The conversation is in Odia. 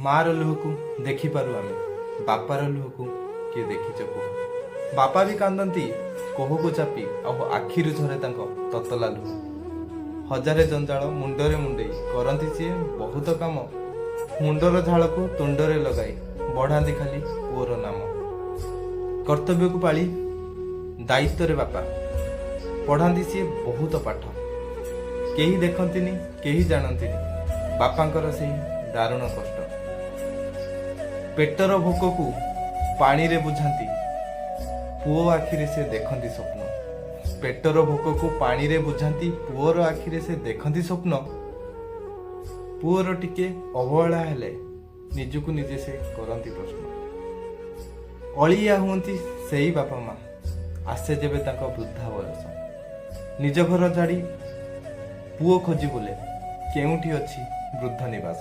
ମାର ଲୁହକୁ ଦେଖିପାରୁ ଆମେ, ବାପାର ଲୁହକୁ କିଏ ଦେଖିଛ କୁହ? ବାପା ବି କାନ୍ଦନ୍ତି କୋହକୁ ଚାପି, ଆଉ ଆଖିରୁ ଝରେ ତାଙ୍କ ତତଲା ଲୁହ। ହଜାରେ ଜଞ୍ଜାଳ ମୁଣ୍ଡରେ ମୁଣ୍ଡେଇ କରନ୍ତି ସିଏ ବହୁତ କାମ, ମୁଣ୍ଡର ଝାଳକୁ ତୁଣ୍ଡରେ ଲଗାଇ ବଢ଼ାନ୍ତି ଖାଲି ପୁଅର ନାମ। କର୍ତ୍ତବ୍ୟକୁ ପାଳି ଦାୟିତ୍ୱରେ ବାପା ପଢ଼ାନ୍ତି ସିଏ ବହୁତ ପାଠ, କେହି ଦେଖନ୍ତିନି କେହି ଜାଣନ୍ତିନି ବାପାଙ୍କର ସେଇ ଦାରୁଣ କଷ୍ଟ। ପେଟର ଭୋକକୁ ପାଣିରେ ବୁଝାନ୍ତି, ପୁଅ ଆଖିରେ ସେ ଦେଖନ୍ତି ସ୍ୱପ୍ନ। ପେଟର ଭୋକକୁ ପାଣିରେ ବୁଝାନ୍ତି, ପୁଅର ଆଖିରେ ସେ ଦେଖନ୍ତି ସ୍ୱପ୍ନ। ପୁଅର ଟିକେ ଅବହେଳା ହେଲେ ନିଜକୁ ନିଜେ ସେ କରନ୍ତି ପ୍ରଶ୍ନ। ଅଳିଆ ହୁଅନ୍ତି ସେଇ ବାପା ମା, ଆସେ ଯେବେ ତାଙ୍କ ବୃଦ୍ଧା ବୟସ। ନିଜ ଘର ଛାଡ଼ି ପୁଅ ଖୋଜି ବୁଲେ, କେଉଁଠି ଅଛି ବୃଦ୍ଧ ନିବାସ।